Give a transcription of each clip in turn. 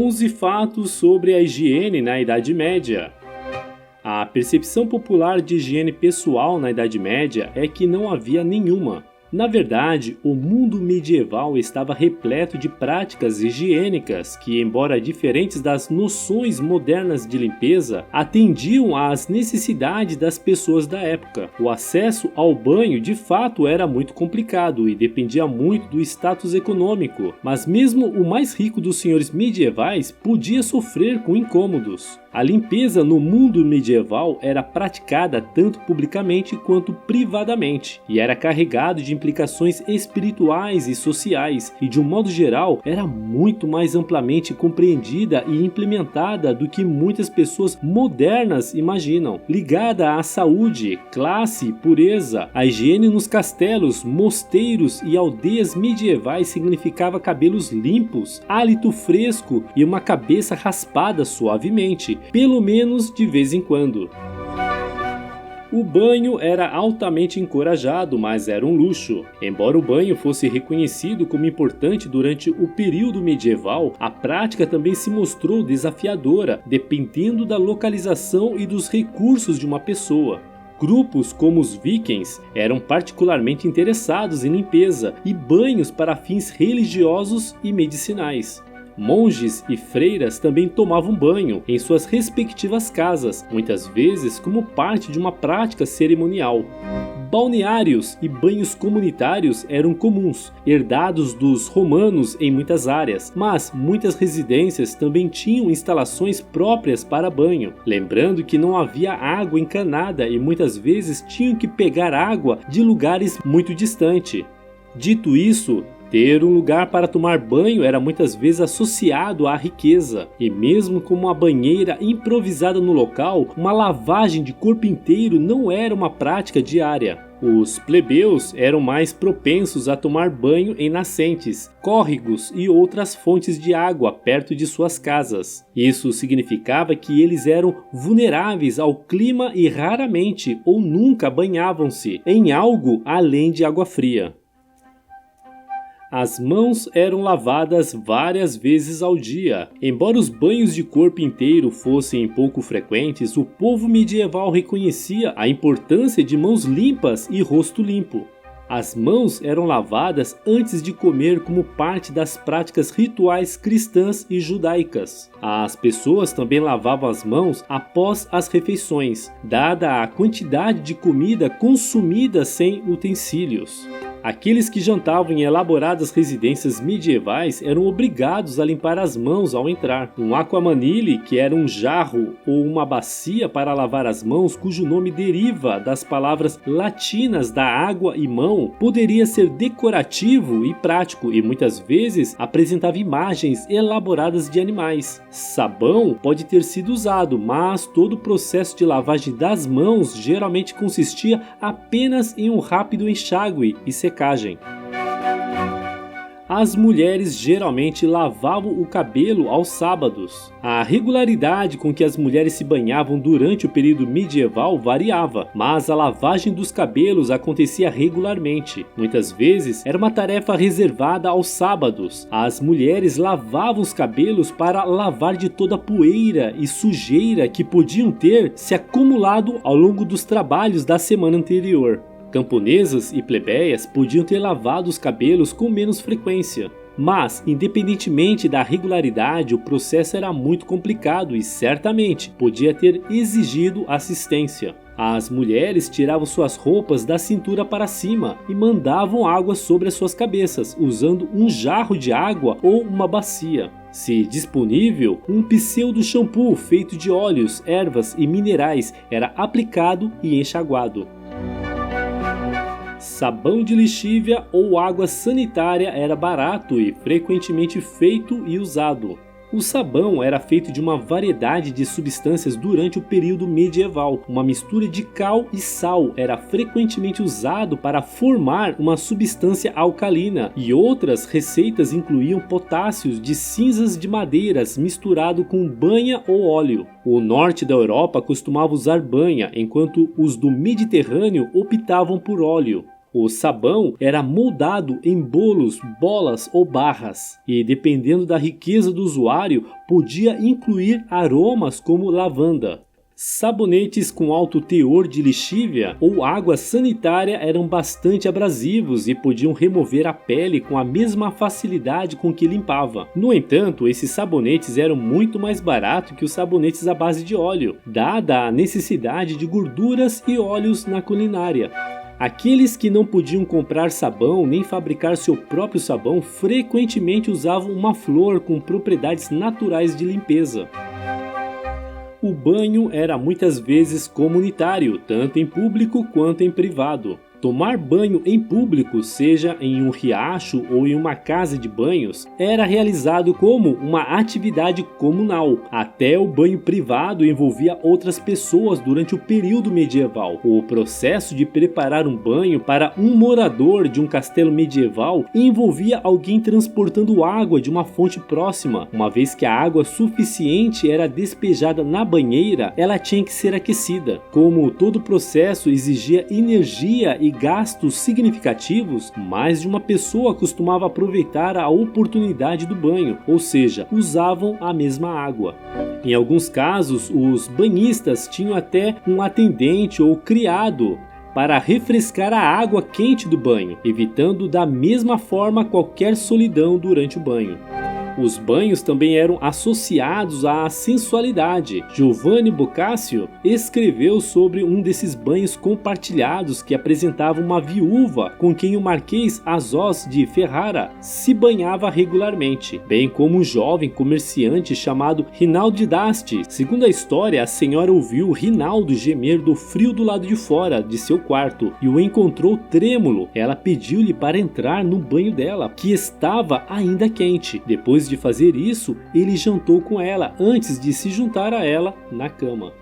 11 fatos sobre a higiene na Idade Média. A percepção popular de higiene pessoal na Idade Média é que não havia nenhuma. Na verdade, o mundo medieval estava repleto de práticas higiênicas que, embora diferentes das noções modernas de limpeza, atendiam às necessidades das pessoas da época. O acesso ao banho de fato era muito complicado e dependia muito do status econômico, mas mesmo o mais rico dos senhores medievais podia sofrer com incômodos. A limpeza no mundo medieval era praticada tanto publicamente quanto privadamente, e era carregado de implicações espirituais e sociais, e de um modo geral era muito mais amplamente compreendida e implementada do que muitas pessoas modernas imaginam. Ligada à saúde, classe, pureza, a higiene nos castelos, mosteiros e aldeias medievais significava cabelos limpos, hálito fresco e uma cabeça raspada suavemente, pelo menos de vez em quando. O banho era altamente encorajado, mas era um luxo. Embora o banho fosse reconhecido como importante durante o período medieval, a prática também se mostrou desafiadora, dependendo da localização e dos recursos de uma pessoa. Grupos como os vikings eram particularmente interessados em limpeza e banhos para fins religiosos e medicinais. Monges e freiras também tomavam banho em suas respectivas casas, muitas vezes como parte de uma prática cerimonial. Balneários e banhos comunitários eram comuns, herdados dos romanos em muitas áreas, mas muitas residências também tinham instalações próprias para banho, lembrando que não havia água encanada e muitas vezes tinham que pegar água de lugares muito distantes. Dito isso, ter um lugar para tomar banho era muitas vezes associado à riqueza, e mesmo com uma banheira improvisada no local, uma lavagem de corpo inteiro não era uma prática diária. Os plebeus eram mais propensos a tomar banho em nascentes, córregos e outras fontes de água perto de suas casas. Isso significava que eles eram vulneráveis ao clima e raramente ou nunca banhavam-se em algo além de água fria. As mãos eram lavadas várias vezes ao dia. Embora os banhos de corpo inteiro fossem pouco frequentes, o povo medieval reconhecia a importância de mãos limpas e rosto limpo. As mãos eram lavadas antes de comer como parte das práticas rituais cristãs e judaicas. As pessoas também lavavam as mãos após as refeições, dada a quantidade de comida consumida sem utensílios. Aqueles que jantavam em elaboradas residências medievais eram obrigados a limpar as mãos ao entrar. Um aquamanile, que era um jarro ou uma bacia para lavar as mãos, cujo nome deriva das palavras latinas da água e mão, poderia ser decorativo e prático e muitas vezes apresentava imagens elaboradas de animais. Sabão pode ter sido usado, mas todo o processo de lavagem das mãos geralmente consistia apenas em um rápido enxágue e secagem. As mulheres geralmente lavavam o cabelo aos sábados. A regularidade com que as mulheres se banhavam durante o período medieval variava, mas a lavagem dos cabelos acontecia regularmente. Muitas vezes era uma tarefa reservada aos sábados. As mulheres lavavam os cabelos para lavar de toda a poeira e sujeira que podiam ter se acumulado ao longo dos trabalhos da semana anterior. Camponesas e plebeias podiam ter lavado os cabelos com menos frequência. Mas, independentemente da regularidade, o processo era muito complicado e certamente podia ter exigido assistência. As mulheres tiravam suas roupas da cintura para cima e mandavam água sobre as suas cabeças, usando um jarro de água ou uma bacia. Se disponível, um pseudo-shampoo feito de óleos, ervas e minerais era aplicado e enxaguado. Sabão de lexívia ou água sanitária era barato e frequentemente feito e usado. O sabão era feito de uma variedade de substâncias durante o período medieval. Uma mistura de cal e sal era frequentemente usado para formar uma substância alcalina, e outras receitas incluíam potássios de cinzas de madeiras misturado com banha ou óleo. O norte da Europa costumava usar banha, enquanto os do Mediterrâneo optavam por óleo. O sabão era moldado em bolos, bolas ou barras, e dependendo da riqueza do usuário, podia incluir aromas como lavanda. Sabonetes com alto teor de lixívia ou água sanitária eram bastante abrasivos e podiam remover a pele com a mesma facilidade com que limpava. No entanto, esses sabonetes eram muito mais baratos que os sabonetes à base de óleo, dada a necessidade de gorduras e óleos na culinária. Aqueles que não podiam comprar sabão nem fabricar seu próprio sabão frequentemente usavam uma flor com propriedades naturais de limpeza. O banho era muitas vezes comunitário, tanto em público quanto em privado. Tomar banho em público, seja em um riacho ou em uma casa de banhos, era realizado como uma atividade comunal. Até o banho privado envolvia outras pessoas durante o período medieval. O processo de preparar um banho para um morador de um castelo medieval envolvia alguém transportando água de uma fonte próxima. Uma vez que a água suficiente era despejada na banheira, ela tinha que ser aquecida. Como todo o processo exigia energia e gastos significativos, mais de uma pessoa costumava aproveitar a oportunidade do banho, ou seja, usavam a mesma água. Em alguns casos, os banhistas tinham até um atendente ou criado para refrescar a água quente do banho, evitando da mesma forma qualquer solidão durante o banho. Os banhos também eram associados à sensualidade. Giovanni Boccaccio escreveu sobre um desses banhos compartilhados que apresentava uma viúva com quem o Marquês Azós de Ferrara se banhava regularmente, bem como um jovem comerciante chamado Rinaldo d'Asti. Segundo a história, a senhora ouviu Rinaldo gemer do frio do lado de fora de seu quarto e o encontrou trêmulo. Ela pediu-lhe para entrar no banho dela, que estava ainda quente. Depois de fazer isso, ele jantou com ela antes de se juntar a ela na cama.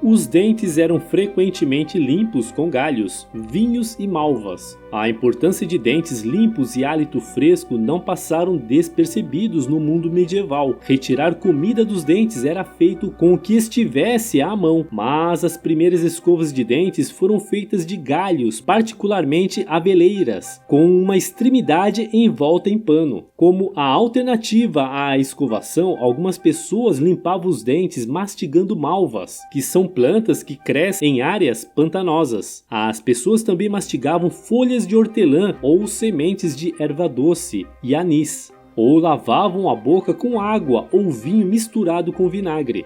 Os dentes eram frequentemente limpos com galhos, vinhos e malvas. A importância de dentes limpos e hálito fresco não passaram despercebidos no mundo medieval. Retirar comida dos dentes era feito com o que estivesse à mão, mas as primeiras escovas de dentes foram feitas de galhos, particularmente abeleiras, com uma extremidade envolta em pano. Como a alternativa à escovação, algumas pessoas limpavam os dentes mastigando malvas, que são plantas que crescem em áreas pantanosas. As pessoas também mastigavam folhas de hortelã ou sementes de erva doce e anis, ou lavavam a boca com água ou vinho misturado com vinagre.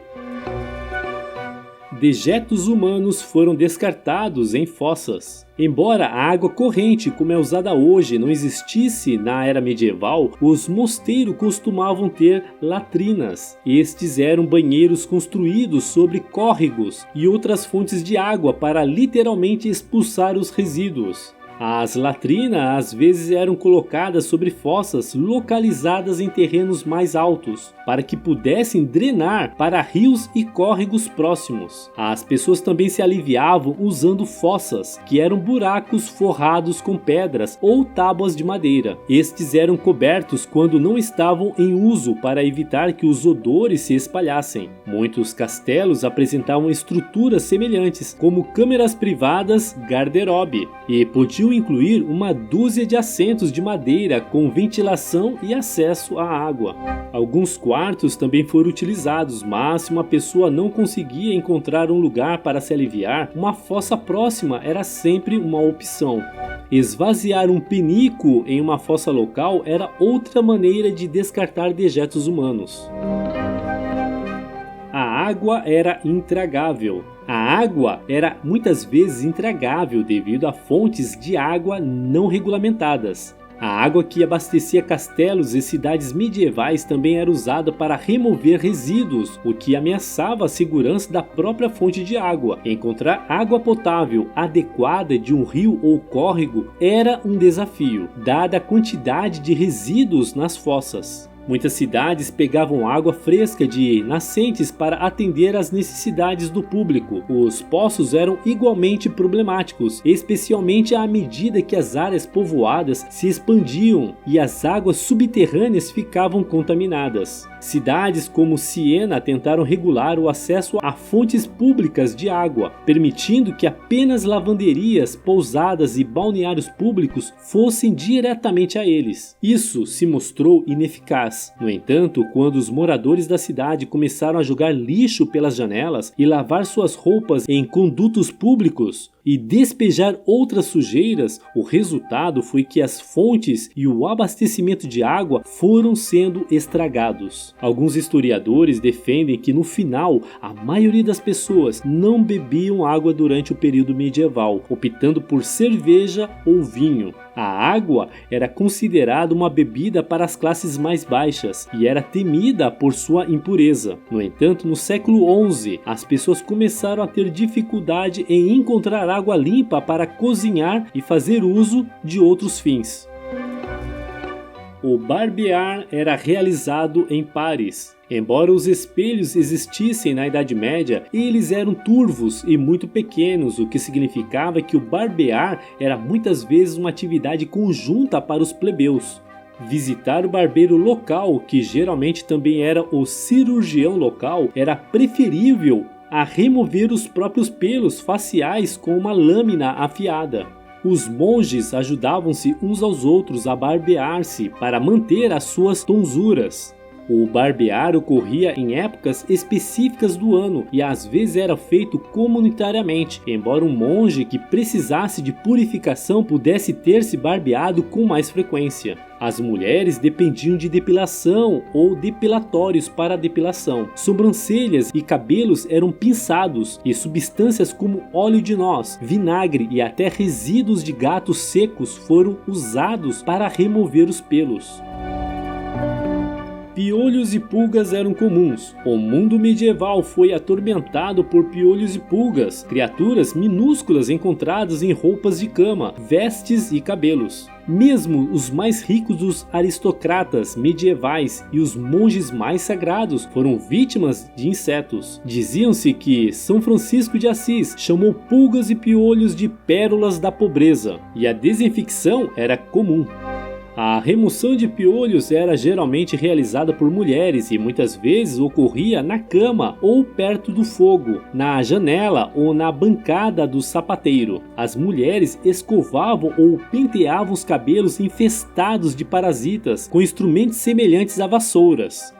Dejetos humanos foram descartados em fossas. Embora a água corrente, como é usada hoje, não existisse na era medieval, os mosteiros costumavam ter latrinas. Estes eram banheiros construídos sobre córregos e outras fontes de água para literalmente expulsar os resíduos. As latrinas às vezes eram colocadas sobre fossas localizadas em terrenos mais altos, para que pudessem drenar para rios e córregos próximos. As pessoas também se aliviavam usando fossas, que eram buracos forrados com pedras ou tábuas de madeira. Estes eram cobertos quando não estavam em uso para evitar que os odores se espalhassem. Muitos castelos apresentavam estruturas semelhantes, como câmeras privadas, garderobe, e podiam incluir uma dúzia de assentos de madeira com ventilação e acesso à água. Alguns quartos também foram utilizados, mas se uma pessoa não conseguia encontrar um lugar para se aliviar, uma fossa próxima era sempre uma opção. Esvaziar um penico em uma fossa local era outra maneira de descartar dejetos humanos. A água era intragável. A água era muitas vezes intragável devido a fontes de água não regulamentadas. A água que abastecia castelos e cidades medievais também era usada para remover resíduos, o que ameaçava a segurança da própria fonte de água. Encontrar água potável adequada de um rio ou córrego era um desafio, dada a quantidade de resíduos nas fossas. Muitas cidades pegavam água fresca de nascentes para atender às necessidades do público. Os poços eram igualmente problemáticos, especialmente à medida que as áreas povoadas se expandiam e as águas subterrâneas ficavam contaminadas. Cidades como Siena tentaram regular o acesso a fontes públicas de água, permitindo que apenas lavanderias, pousadas e balneários públicos fossem diretamente a eles. Isso se mostrou ineficaz. No entanto, quando os moradores da cidade começaram a jogar lixo pelas janelas e lavar suas roupas em condutos públicos e despejar outras sujeiras, o resultado foi que as fontes e o abastecimento de água foram sendo estragados. Alguns historiadores defendem que no final a maioria das pessoas não bebiam água durante o período medieval, optando por cerveja ou vinho. A água era considerada uma bebida para as classes mais baixas e era temida por sua impureza. No entanto, no século XI, as pessoas começaram a ter dificuldade em encontrar água limpa para cozinhar e fazer uso de outros fins. O barbear era realizado em pares. Embora os espelhos existissem na Idade Média, eles eram turvos e muito pequenos, o que significava que o barbear era muitas vezes uma atividade conjunta para os plebeus. Visitar o barbeiro local, que geralmente também era o cirurgião local, era preferível a remover os próprios pelos faciais com uma lâmina afiada. Os monges ajudavam-se uns aos outros a barbear-se para manter as suas tonsuras. O barbear ocorria em épocas específicas do ano e às vezes era feito comunitariamente, embora um monge que precisasse de purificação pudesse ter se barbeado com mais frequência. As mulheres dependiam de depilação ou depilatórios para a depilação. Sobrancelhas e cabelos eram pinçados e substâncias como óleo de noz, vinagre e até resíduos de gatos secos foram usados para remover os pelos. Piolhos e pulgas eram comuns. O mundo medieval foi atormentado por piolhos e pulgas, criaturas minúsculas encontradas em roupas de cama, vestes e cabelos. Mesmo os mais ricos dos aristocratas medievais e os monges mais sagrados foram vítimas de insetos. Diziam-se que São Francisco de Assis chamou pulgas e piolhos de pérolas da pobreza, e a desinfecção era comum. A remoção de piolhos era geralmente realizada por mulheres e muitas vezes ocorria na cama ou perto do fogo, na janela ou na bancada do sapateiro. As mulheres escovavam ou penteavam os cabelos infestados de parasitas com instrumentos semelhantes a vassouras.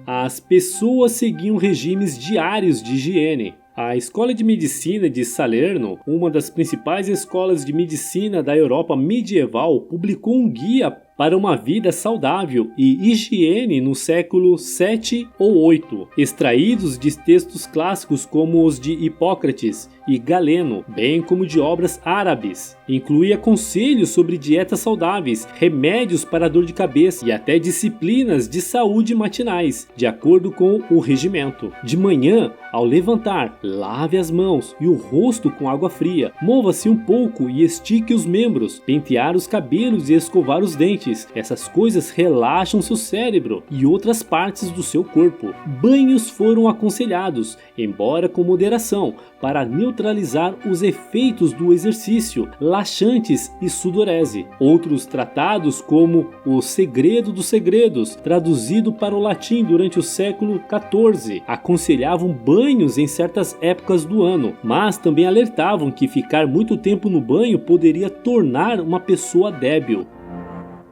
As pessoas seguiam regimes diários de higiene. A Escola de Medicina de Salerno, uma das principais escolas de medicina da Europa medieval, publicou um guia para uma vida saudável e higiene no século 7 ou 8, extraídos de textos clássicos como os de Hipócrates e Galeno, bem como de obras árabes. Incluía conselhos sobre dietas saudáveis, remédios para dor de cabeça e até disciplinas de saúde matinais, de acordo com o regimento. De manhã, ao levantar, lave as mãos e o rosto com água fria, mova-se um pouco e estique os membros, pentear os cabelos e escovar os dentes. Essas coisas relaxam seu cérebro e outras partes do seu corpo. Banhos foram aconselhados, embora com moderação, para neutralizar os efeitos do exercício, laxantes e sudorese. Outros tratados, como O Segredo dos Segredos, traduzido para o latim durante o século XIV, aconselhavam banhos em certas épocas do ano, mas também alertavam que ficar muito tempo no banho poderia tornar uma pessoa débil.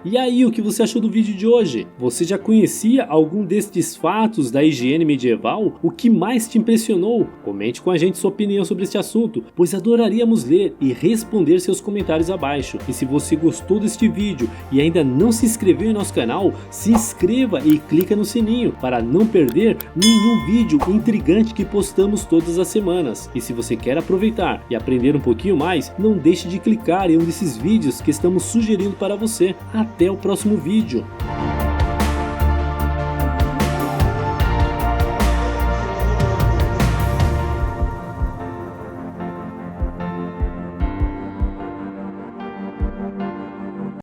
E aí, o que você achou do vídeo de hoje? Você já conhecia algum destes fatos da higiene medieval? O que mais te impressionou? Comente com a gente sua opinião sobre este assunto, pois adoraríamos ler e responder seus comentários abaixo. E se você gostou deste vídeo e ainda não se inscreveu em nosso canal, se inscreva e clica no sininho para não perder nenhum vídeo intrigante que postamos todas as semanas. E se você quer aproveitar e aprender um pouquinho mais, não deixe de clicar em um desses vídeos que estamos sugerindo para você. Até o próximo vídeo.